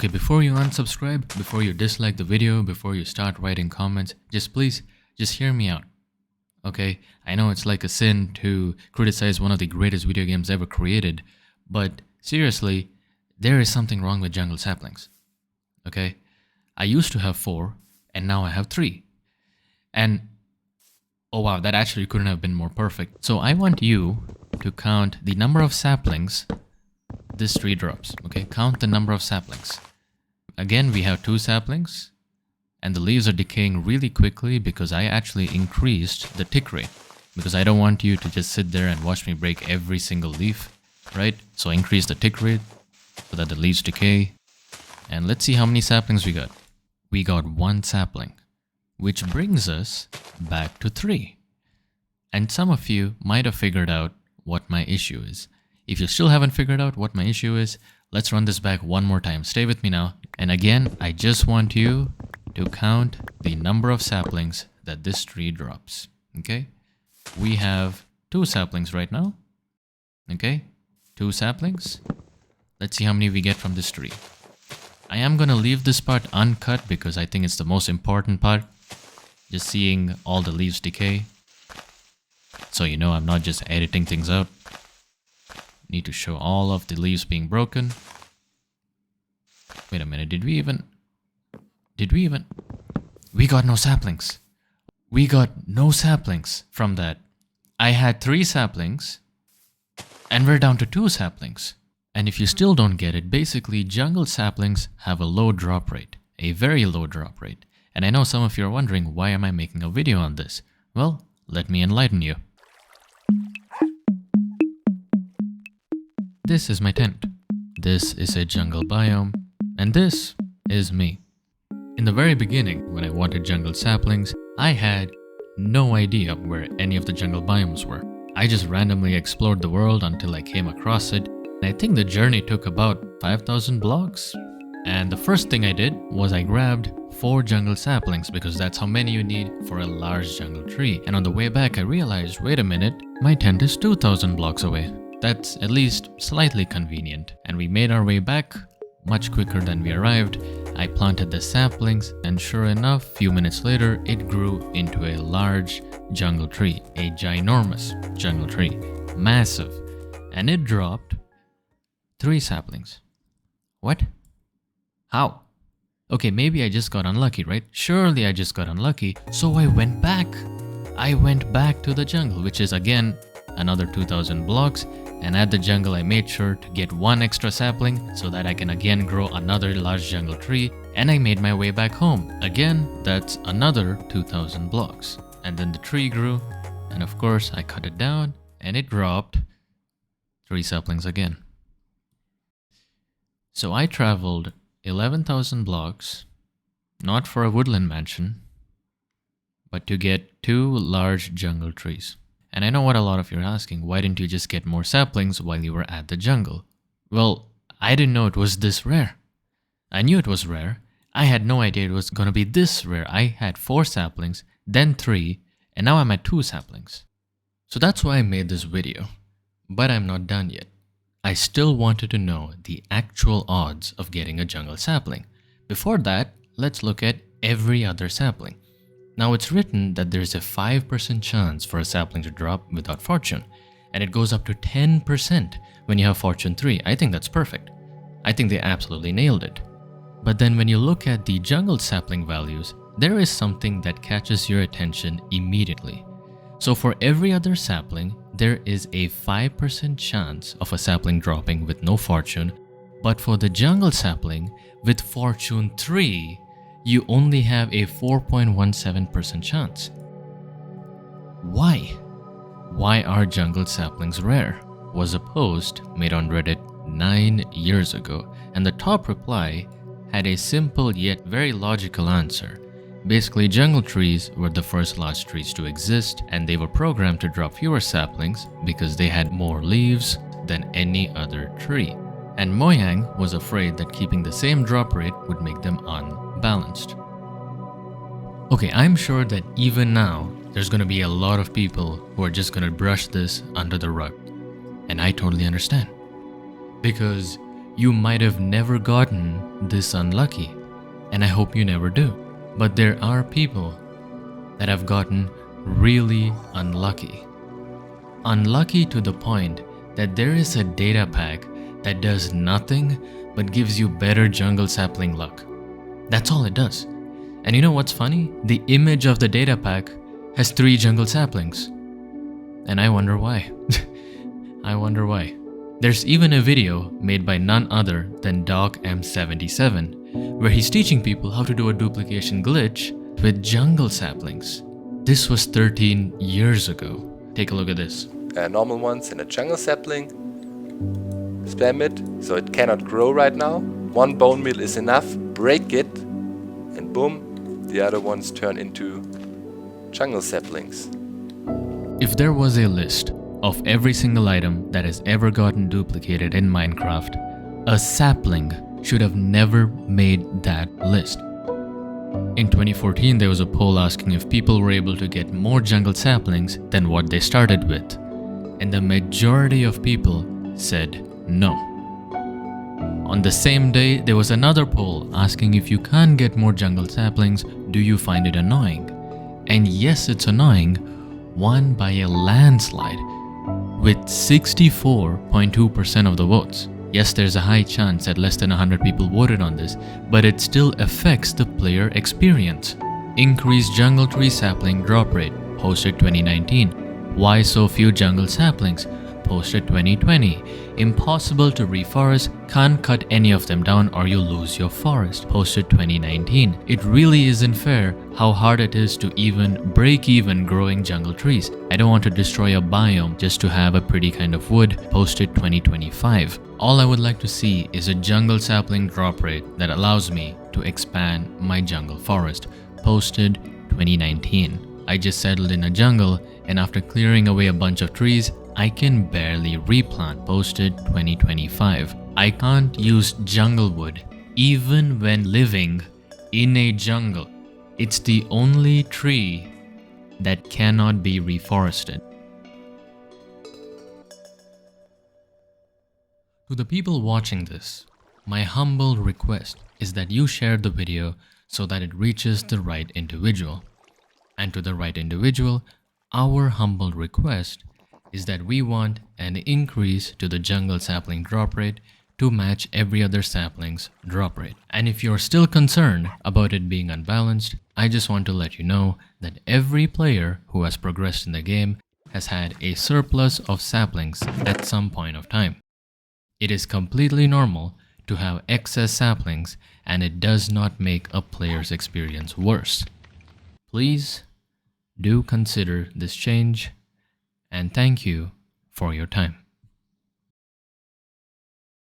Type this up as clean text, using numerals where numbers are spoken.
Okay, before you unsubscribe, before you dislike the video, before you start writing comments, please hear me out. Okay, I know it's like a sin to criticize one of the greatest video games ever created, but seriously, there is something wrong with jungle saplings. Okay, I used to have 4 and now I have 3. And oh wow, that actually couldn't have been more perfect. So I want you to count the number of saplings this tree drops. Okay, count the number of saplings. Again, we have 2 saplings and the leaves are decaying really quickly because I actually increased the tick rate, because I don't want you to just sit there and watch me break every single leaf, right? So increase the tick rate so that the leaves decay. And let's see how many saplings we got. We got 1 sapling, which brings us back to 3. And some of you might have figured out what my issue is. If you still haven't figured out what my issue is, let's run this back one more time. Stay with me now. And again, I just want you to count the number of saplings that this tree drops. Okay? We have 2 saplings right now. Okay? 2 saplings. Let's see how many we get from this tree. I am going to leave this part uncut because I think it's the most important part. Just seeing all the leaves decay. So you know I'm not just editing things out. Need to show all of the leaves being broken. Wait a minute, did we even... We got no saplings. We got no saplings from that. I had 3 saplings and we're down to 2 saplings. And if you still don't get it, basically jungle saplings have a low drop rate, a very low drop rate. And I know some of you are wondering, why am I making a video on this? Well, let me enlighten you. This is my tent. This is a jungle biome. And this is me. In the very beginning, when I wanted jungle saplings, I had no idea where any of the jungle biomes were. I just randomly explored the world until I came across it. And I think the journey took about 5,000 blocks. And the first thing I did was I grabbed 4 jungle saplings because that's how many you need for a large jungle tree. And on the way back, I realized, wait a minute, my tent is 2,000 blocks away. That's at least slightly convenient. And we made our way back much quicker than we arrived. I planted the saplings and sure enough, a few minutes later, it grew into a large jungle tree, a ginormous jungle tree, massive. And it dropped 3 saplings. What? How? Okay, maybe I just got unlucky, right? Surely I just got unlucky. So I went back. I went back to the jungle, which is again another 2,000 blocks. And at the jungle, I made sure to get 1 extra sapling so that I can again grow another large jungle tree. And I made my way back home. Again, that's another 2,000 blocks. And then the tree grew. And of course, I cut it down and it dropped 3 saplings again. So I traveled 11,000 blocks, not for a woodland mansion, but to get 2 large jungle trees. And I know what a lot of you are asking, why didn't you just get more saplings while you were at the jungle? Well, I didn't know it was this rare. I knew it was rare. I had no idea it was going to be this rare. I had 4 saplings, then 3, and now I'm at 2 saplings. So that's why I made this video. But I'm not done yet. I still wanted to know the actual odds of getting a jungle sapling. Before that, let's look at every other sapling. Now it's written that there's a 5% chance for a sapling to drop without fortune, and it goes up to 10% when you have fortune 3. I think that's perfect. I think they absolutely nailed it. But then when you look at the jungle sapling values, there is something that catches your attention immediately. So for every other sapling, there is a 5% chance of a sapling dropping with no fortune, but for the jungle sapling with fortune 3, you only have a 4.17% chance. Why? Why are jungle saplings rare? Was a post made on Reddit 9 years ago, and the top reply had a simple yet very logical answer. Basically, jungle trees were the first large trees to exist, and they were programmed to drop fewer saplings because they had more leaves than any other tree. And Mojang was afraid that keeping the same drop rate would make them unbalanced. Okay, I'm sure that even now, there's going to be a lot of people who are just going to brush this under the rug. And I totally understand. Because You might have never gotten this unlucky, and I hope you never do. But there are people that have gotten really unlucky. Unlucky to the point that there is a data pack that does nothing but gives you better jungle sapling luck. That's all it does. And you know what's funny? The image of the data pack has 3 jungle saplings. And I wonder why. I wonder why. There's even a video made by none other than Doc M77 where he's teaching people how to do a duplication glitch with jungle saplings. This was 13 years ago. Take a look at this. Normal ones in a jungle sapling. Spam it so it cannot grow right now. 1 bone meal is enough. Break it and boom, the other ones turn into jungle saplings. If there was a list of every single item that has ever gotten duplicated in Minecraft, a sapling should have never made that list. In 2014, there was a poll asking if people were able to get more jungle saplings than what they started with, and the majority of people said no. On the same day, there was another poll asking if you can't get more jungle saplings, do you find it annoying? And yes, it's annoying, won by a landslide with 64.2% of the votes. Yes, there's a high chance that less than 100 people voted on this, but it still affects the player experience. Increased jungle tree sapling drop rate, posted 2019. Why so few jungle saplings? Posted 2020. Impossible to reforest, can't cut any of them down or you'll lose your forest. Posted 2019. It really isn't fair how hard it is to even break even growing jungle trees. I don't want to destroy a biome just to have a pretty kind of wood. Posted 2025. All I would like to see is a jungle sapling drop rate that allows me to expand my jungle forest. Posted 2019. I just settled in a jungle and after clearing away a bunch of trees, I can barely replant. Posted 2025. I can't use jungle wood even when living in a jungle. It's the only tree that cannot be reforested. To the people watching this, my humble request is that you share the video so that it reaches the right individual. And to the right individual, our humble request is that we want an increase to the jungle sapling drop rate to match every other sapling's drop rate. And if you're still concerned about it being unbalanced, I just want to let you know that every player who has progressed in the game has had a surplus of saplings at some point of time. It is completely normal to have excess saplings and it does not make a player's experience worse. Please do consider this change and thank you for your time.